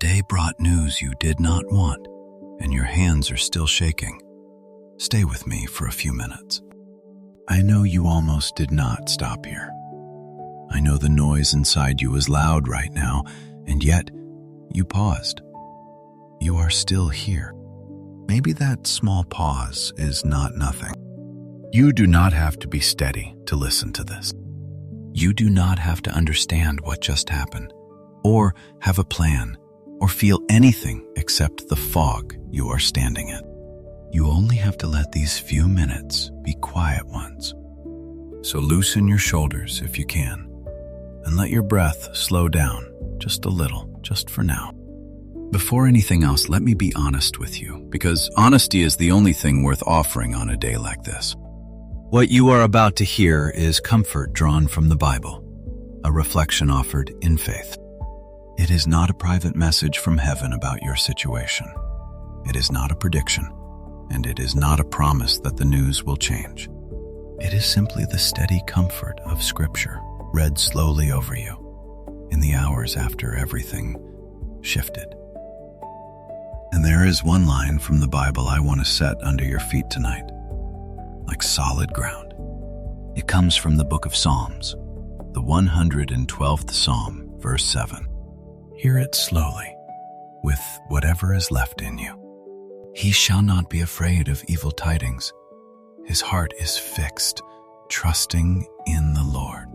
day brought news you did not want, and your hands are still shaking. Stay with me for a few minutes. I know you almost did not stop here. I know the noise inside you is loud right now, and yet you paused. You are still here. Maybe that small pause is not nothing. You do not have to be steady to listen to this. You do not have to understand what just happened, or have a plan, or feel anything except the fog you are standing in. You only have to let these few minutes be quiet ones. So loosen your shoulders if you can, and let your breath slow down just a little, just for now. Before anything else, let me be honest with you, because honesty is the only thing worth offering on a day like this. What you are about to hear is comfort drawn from the Bible, a reflection offered in faith. It is not a private message from heaven about your situation. It is not a prediction, and it is not a promise that the news will change. It is simply the steady comfort of Scripture read slowly over you in the hours after everything shifted. And there is one line from the Bible I want to set under your feet tonight, like solid ground. It comes from the book of Psalms, the 112th Psalm, verse 7. Hear it slowly, with whatever is left in you. He shall not be afraid of evil tidings. His heart is fixed, trusting in the Lord.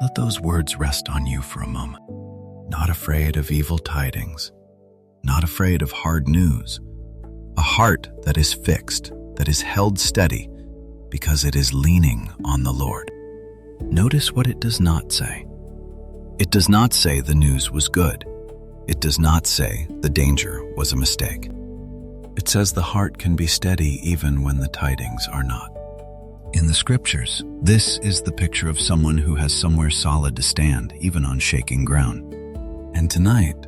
Let those words rest on you for a moment. Not afraid of evil tidings, not afraid of hard news. A heart that is fixed, that is held steady, because it is leaning on the Lord. Notice what it does not say. It does not say the news was good. It does not say the danger was a mistake. It says the heart can be steady even when the tidings are not. In the Scriptures, this is the picture of someone who has somewhere solid to stand, even on shaking ground. And tonight,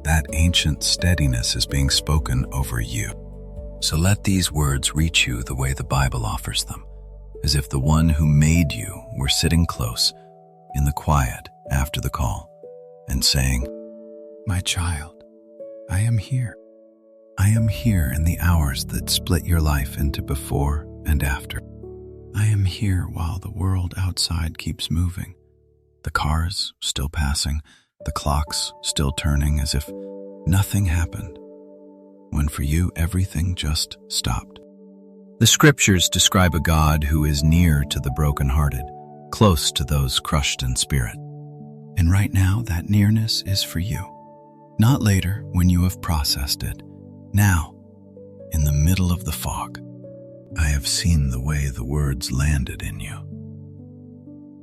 that ancient steadiness is being spoken over you. So let these words reach you the way the Bible offers them, as if the one who made you were sitting close in the quiet after the call and saying, "My child, I am here. I am here in the hours that split your life into before and after. I am here while the world outside keeps moving, the cars still passing, the clocks still turning as if nothing happened, when for you everything just stopped." The Scriptures describe a God who is near to the brokenhearted, close to those crushed in spirit. And right now, that nearness is for you. Not later, when you have processed it. Now, in the middle of the fog. I have seen the way the words landed in you.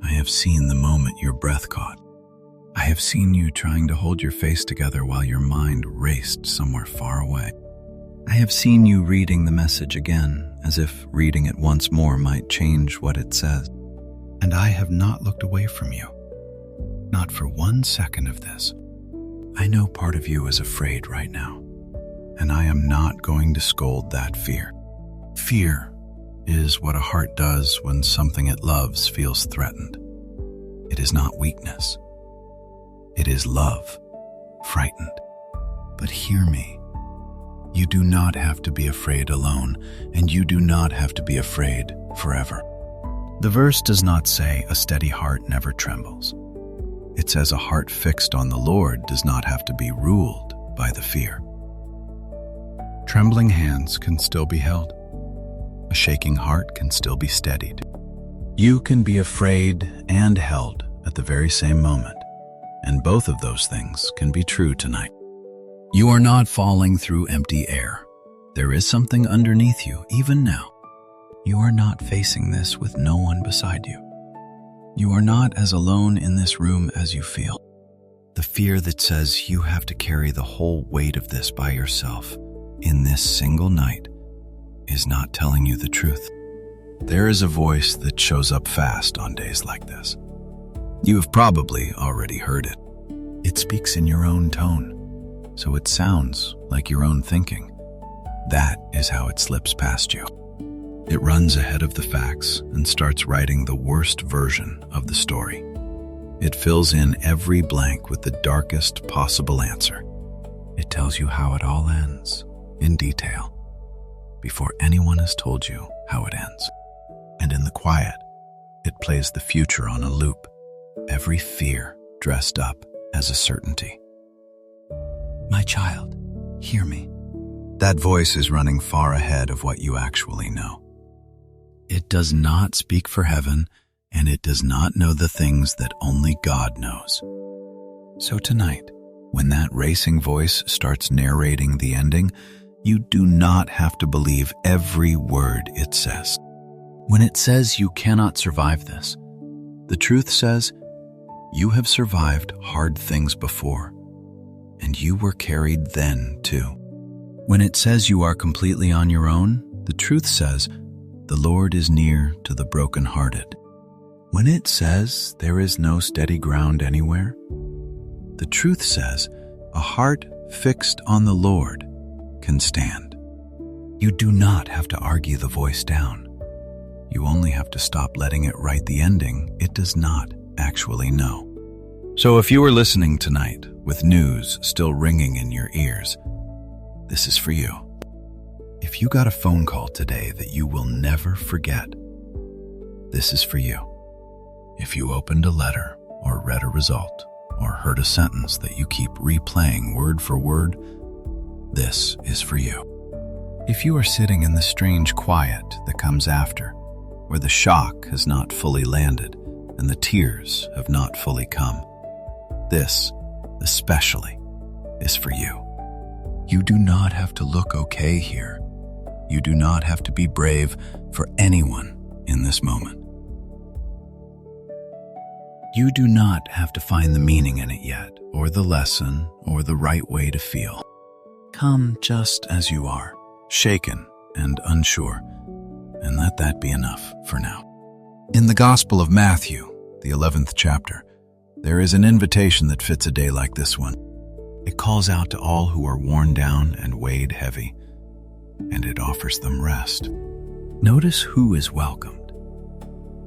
I have seen the moment your breath caught. I have seen you trying to hold your face together while your mind raced somewhere far away. I have seen you reading the message again, as if reading it once more might change what it says. And I have not looked away from you. Not for 1 second of this. I know part of you is afraid right now, and I am not going to scold that fear. Fear is what a heart does when something it loves feels threatened. It is not weakness. It is love, frightened. But hear me. You do not have to be afraid alone, and you do not have to be afraid forever. The verse does not say a steady heart never trembles. It says a heart fixed on the Lord does not have to be ruled by the fear. Trembling hands can still be held. A shaking heart can still be steadied. You can be afraid and held at the very same moment, and both of those things can be true tonight. You are not falling through empty air. There is something underneath you, even now. You are not facing this with no one beside you. You are not as alone in this room as you feel. The fear that says you have to carry the whole weight of this by yourself in this single night is not telling you the truth. There is a voice that shows up fast on days like this. You have probably already heard it. It speaks in your own tone, so it sounds like your own thinking. That is how it slips past you. It runs ahead of the facts and starts writing the worst version of the story. It fills in every blank with the darkest possible answer. It tells you how it all ends, in detail, before anyone has told you how it ends. And in the quiet, it plays the future on a loop, every fear dressed up as a certainty. My child, hear me. That voice is running far ahead of what you actually know. It does not speak for heaven, and it does not know the things that only God knows. So tonight, when that racing voice starts narrating the ending, you do not have to believe every word it says. When it says you cannot survive this, the truth says you have survived hard things before, and you were carried then too. When it says you are completely on your own, the truth says the Lord is near to the brokenhearted. When it says there is no steady ground anywhere, the truth says a heart fixed on the Lord can stand. You do not have to argue the voice down. You only have to stop letting it write the ending it does not actually know. So if you are listening tonight with news still ringing in your ears, this is for you. If you got a phone call today that you will never forget, this is for you. If you opened a letter or read a result or heard a sentence that you keep replaying word for word, this is for you. If you are sitting in the strange quiet that comes after, where the shock has not fully landed and the tears have not fully come, this, especially, is for you. You do not have to look okay here. You do not have to be brave for anyone in this moment. You do not have to find the meaning in it yet, or the lesson, or the right way to feel. Come just as you are, shaken and unsure, and let that be enough for now. In the Gospel of Matthew, the 11th chapter, there is an invitation that fits a day like this one. It calls out to all who are worn down and weighed heavy, and it offers them rest. Notice who is welcomed.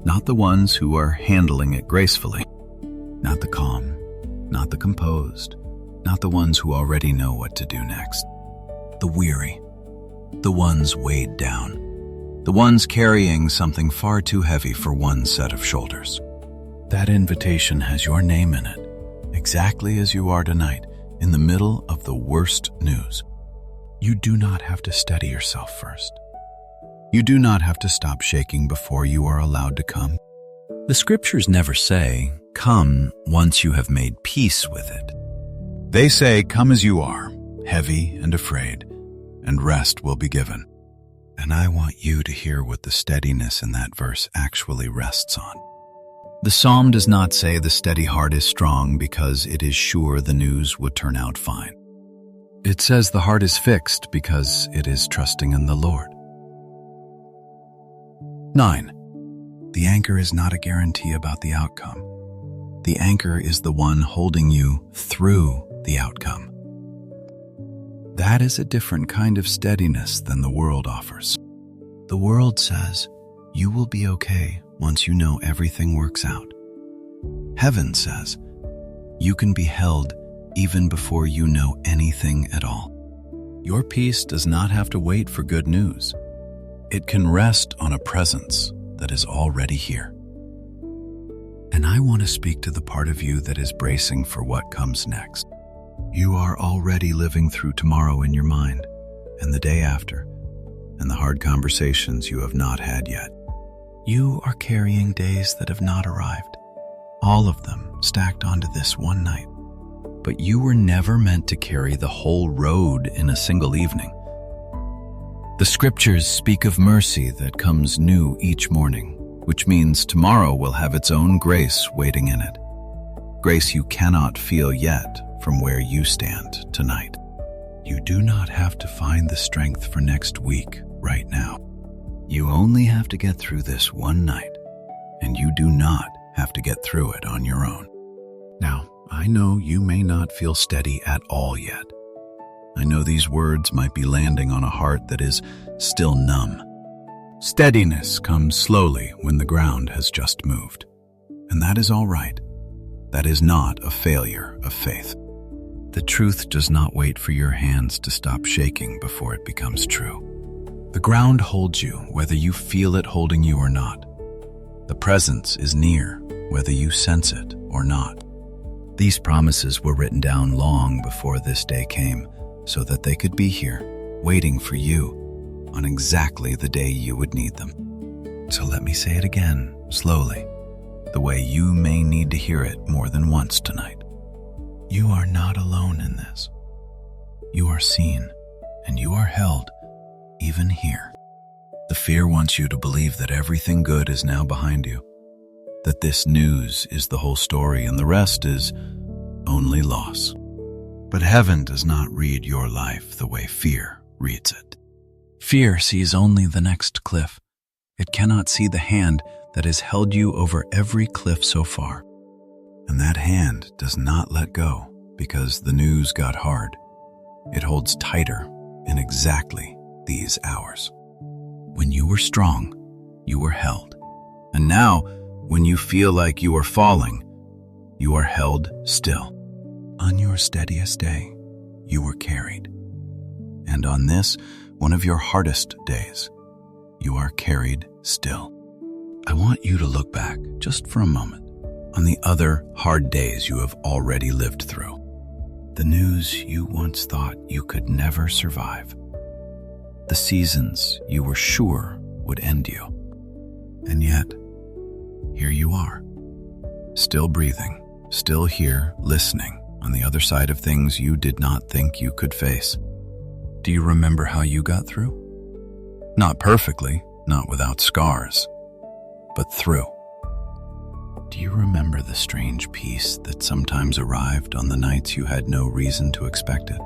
Not the ones who are handling it gracefully, not the calm, not the composed, not the ones who already know what to do next. The weary, the ones weighed down, the ones carrying something far too heavy for one set of shoulders. That invitation has your name in it, exactly as you are tonight, in the middle of the worst news. You do not have to steady yourself first. You do not have to stop shaking before you are allowed to come. The scriptures never say, "Come once you have made peace with it." They say, "Come as you are, heavy and afraid, and rest will be given." And I want you to hear what the steadiness in that verse actually rests on. The psalm does not say the steady heart is strong because it is sure the news would turn out fine. It says the heart is fixed because it is trusting in the Lord. 9. The anchor is not a guarantee about the outcome. The anchor is the one holding you through the outcome. That is a different kind of steadiness than the world offers. The world says, you will be okay once you know everything works out. Heaven says, you can be held even before you know anything at all. Your peace does not have to wait for good news. It can rest on a presence that is already here. And I want to speak to the part of you that is bracing for what comes next. You are already living through tomorrow in your mind, and the day after, and the hard conversations you have not had yet. You are carrying days that have not arrived, all of them stacked onto this one night. But you were never meant to carry the whole road in a single evening. The scriptures speak of mercy that comes new each morning, which means tomorrow will have its own grace waiting in it. Grace you cannot feel yet from where you stand tonight. You do not have to find the strength for next week right now. You only have to get through this one night, and you do not have to get through it on your own. Now, I know you may not feel steady at all yet. I know these words might be landing on a heart that is still numb. Steadiness comes slowly when the ground has just moved. And that is all right. That is not a failure of faith. The truth does not wait for your hands to stop shaking before it becomes true. The ground holds you whether you feel it holding you or not. The presence is near whether you sense it or not. These promises were written down long before this day came so that they could be here, waiting for you on exactly the day you would need them. So let me say it again, slowly, the way you may need to hear it more than once tonight. You are not alone in this. You are seen and you are held, even here. The fear wants you to believe that everything good is now behind you, that this news is the whole story and the rest is only loss. But heaven does not read your life the way fear reads it. Fear sees only the next cliff. It cannot see the hand that has held you over every cliff so far. And that hand does not let go because the news got hard. It holds tighter in exactly these hours. When you were strong, you were held. And now, when you feel like you are falling, you are held still. On your steadiest day, you were carried. And on this, one of your hardest days, you are carried still. I want you to look back, just for a moment, on the other hard days you have already lived through. The news you once thought you could never survive. The seasons you were sure would end you. And yet, here you are, still breathing, still here, listening, on the other side of things you did not think you could face. Do you remember how you got through? Not perfectly, not without scars, but through. Do you remember the strange peace that sometimes arrived on the nights you had no reason to expect it?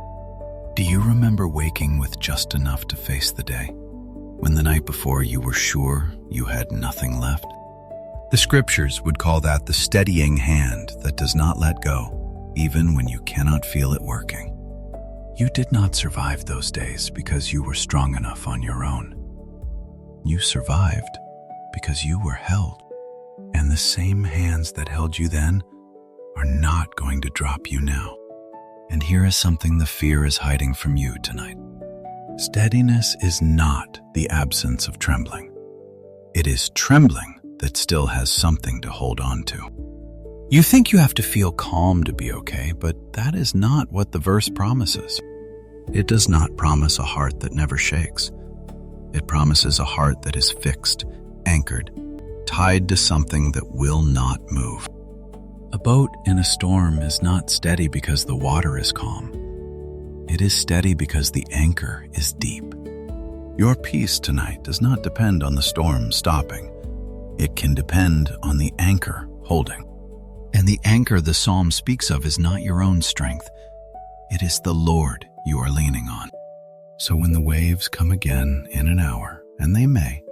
Do you remember waking with just enough to face the day, when the night before you were sure you had nothing left? The scriptures would call that the steadying hand that does not let go, even when you cannot feel it working. You did not survive those days because you were strong enough on your own. You survived because you were held. And the same hands that held you then are not going to drop you now. And here is something the fear is hiding from you tonight. Steadiness is not the absence of trembling. It is trembling that still has something to hold on to. You think you have to feel calm to be okay, but that is not what the verse promises. It does not promise a heart that never shakes. It promises a heart that is fixed, anchored, tied to something that will not move. A boat in a storm is not steady because the water is calm. It is steady because the anchor is deep. Your peace tonight does not depend on the storm stopping. It can depend on the anchor holding. And the anchor the psalm speaks of is not your own strength. It is the Lord you are leaning on. So when the waves come again in an hour, and they may,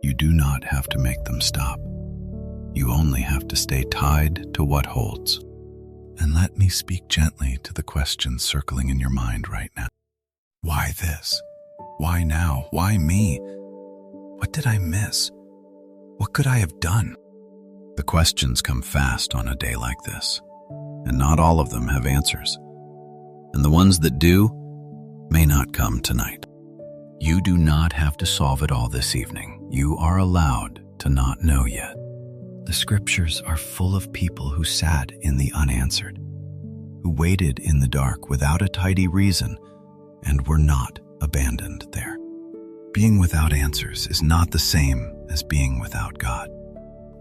you do not have to make them stop. You only have to stay tied to what holds. And let me speak gently to the questions circling in your mind right now. Why this? Why now? Why me? What did I miss? What could I have done? The questions come fast on a day like this, and not all of them have answers. And the ones that do may not come tonight. You do not have to solve it all this evening. You are allowed to not know yet. The scriptures are full of people who sat in the unanswered, who waited in the dark without a tidy reason and were not abandoned there. Being without answers is not the same as being without God.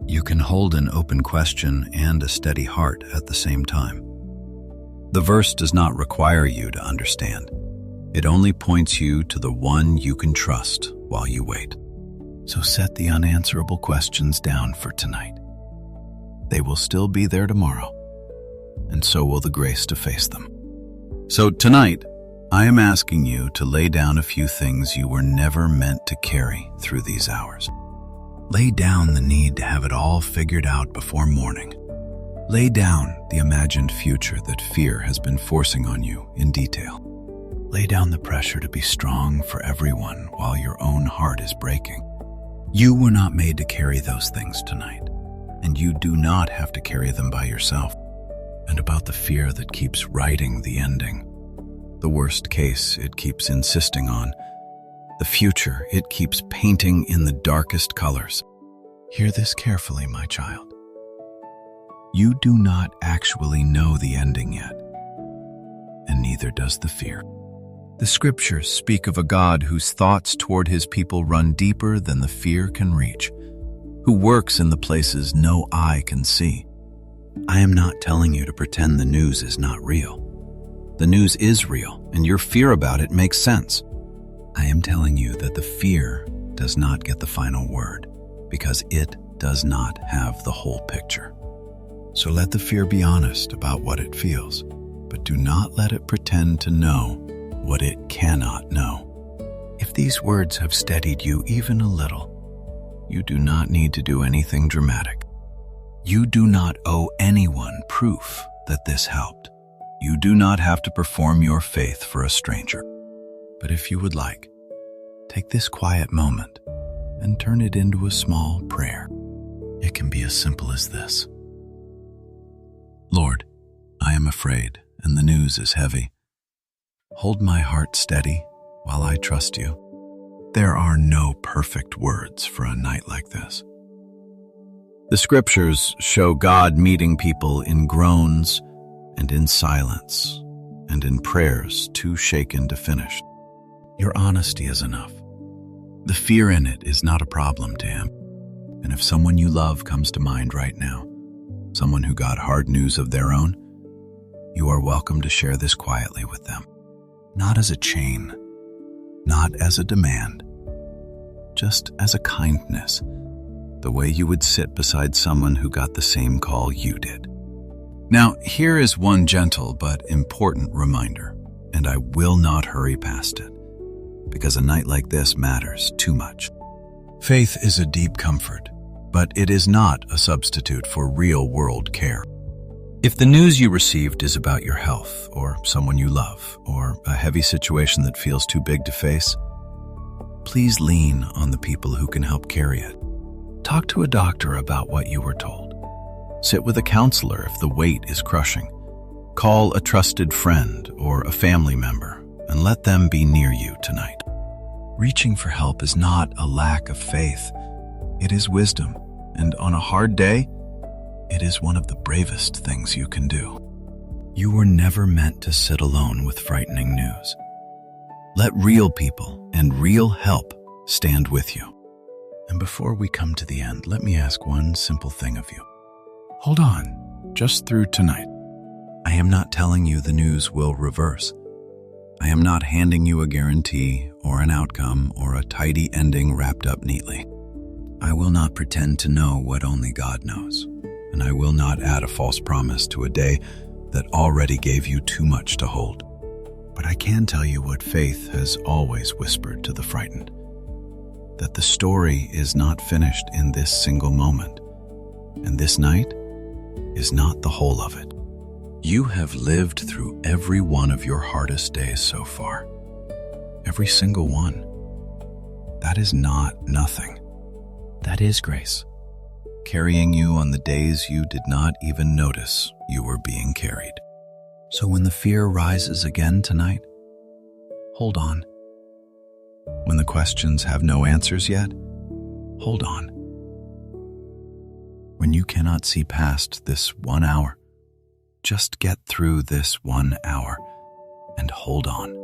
You can hold an open question and a steady heart at the same time. The verse does not require you to understand. It only points you to the one you can trust while you wait. So set the unanswerable questions down for tonight. They will still be there tomorrow, and so will the grace to face them. So tonight, I am asking you to lay down a few things you were never meant to carry through these hours. Lay down the need to have it all figured out before morning. Lay down the imagined future that fear has been forcing on you in detail. Lay down the pressure to be strong for everyone while your own heart is breaking. You were not made to carry those things tonight, and you do not have to carry them by yourself. and about the fear that keeps writing the ending, the worst case it keeps insisting on, the future it keeps painting in the darkest colors. Hear this carefully, my child. You do not actually know the ending yet, and neither does the fear. The scriptures speak of a God whose thoughts toward his people run deeper than the fear can reach, who works in the places no eye can see. I am not telling you to pretend the news is not real. The news is real, and your fear about it makes sense. I am telling you that the fear does not get the final word, because it does not have the whole picture. So let the fear be honest about what it feels, but do not let it pretend to know what it cannot know. If these words have steadied you even a little, you do not need to do anything dramatic. You do not owe anyone proof that this helped. You do not have to perform your faith for a stranger. But if you would like, take this quiet moment and turn it into a small prayer. It can be as simple as this. Lord, I am afraid, and the news is heavy. Hold my heart steady while I trust you. There are no perfect words for a night like this. The scriptures show God meeting people in groans and in silence and in prayers too shaken to finish. Your honesty is enough. The fear in it is not a problem to him. And if someone you love comes to mind right now, someone who got hard news of their own, you are welcome to share this quietly with them. Not as a chain, not as a demand, just as a kindness, the way you would sit beside someone who got the same call you did. Now, here is one gentle but important reminder, and I will not hurry past it, because a night like this matters too much. Faith is a deep comfort, but it is not a substitute for real-world care. If the news you received is about your health, or someone you love, or a heavy situation that feels too big to face, please lean on the people who can help carry it. Talk to a doctor about what you were told. Sit with a counselor if the weight is crushing. Call a trusted friend or a family member and let them be near you tonight. Reaching for help is not a lack of faith. It is wisdom, and on a hard day, it is one of the bravest things you can do. You were never meant to sit alone with frightening news. Let real people and real help stand with you. And before we come to the end, let me ask one simple thing of you. Hold on, just through tonight. I am not telling you the news will reverse. I am not handing you a guarantee or an outcome or a tidy ending wrapped up neatly. I will not pretend to know what only God knows, and I will not add a false promise to a day that already gave you too much to hold. But I can tell you what faith has always whispered to the frightened, that the story is not finished in this single moment, and this night is not the whole of it. You have lived through every one of your hardest days so far. Every single one. That is not nothing. That is grace, carrying you on the days you did not even notice you were being carried. So when the fear rises again tonight, hold on. When the questions have no answers yet, hold on. When you cannot see past this 1 hour, just get through this 1 hour and hold on.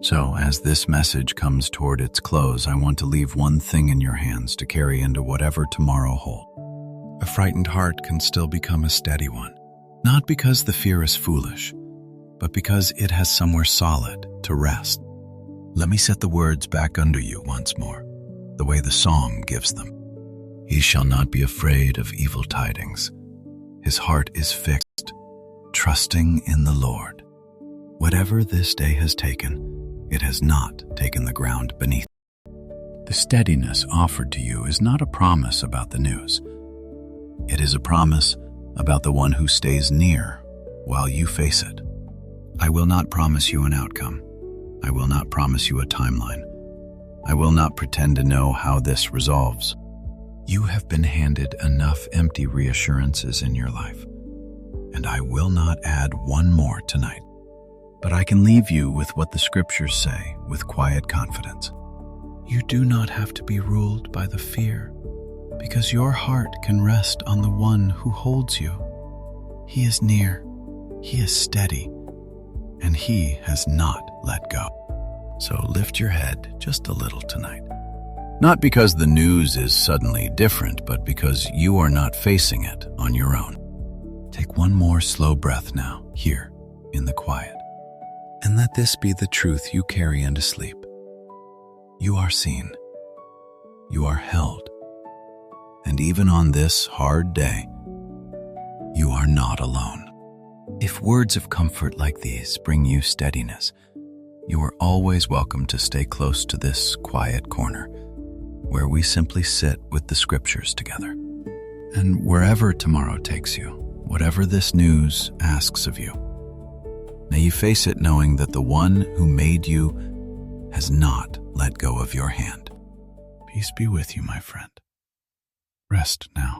So as this message comes toward its close, I want to leave one thing in your hands to carry into whatever tomorrow holds. A frightened heart can still become a steady one, not because the fear is foolish, but because it has somewhere solid to rest. Let me set the words back under you once more, the way the psalm gives them. He shall not be afraid of evil tidings. His heart is fixed, trusting in the Lord. Whatever this day has taken, it has not taken the ground beneath. The steadiness offered to you is not a promise about the news. It is a promise about the one who stays near while you face it. I will not promise you an outcome. I will not promise you a timeline. I will not pretend to know how this resolves. You have been handed enough empty reassurances in your life, and I will not add one more tonight. But I can leave you with what the scriptures say with quiet confidence. You do not have to be ruled by the fear, because your heart can rest on the one who holds you. He is near, he is steady, and he has not let go. So lift your head just a little tonight. Not because the news is suddenly different, but because you are not facing it on your own. Take one more slow breath now, here, in the quiet. And let this be the truth you carry into sleep. You are seen. You are held. And even on this hard day, you are not alone. If words of comfort like these bring you steadiness, you are always welcome to stay close to this quiet corner, where we simply sit with the scriptures together. And wherever tomorrow takes you, whatever this news asks of you, may you face it knowing that the one who made you has not let go of your hand. Peace be with you, my friend. Rest now.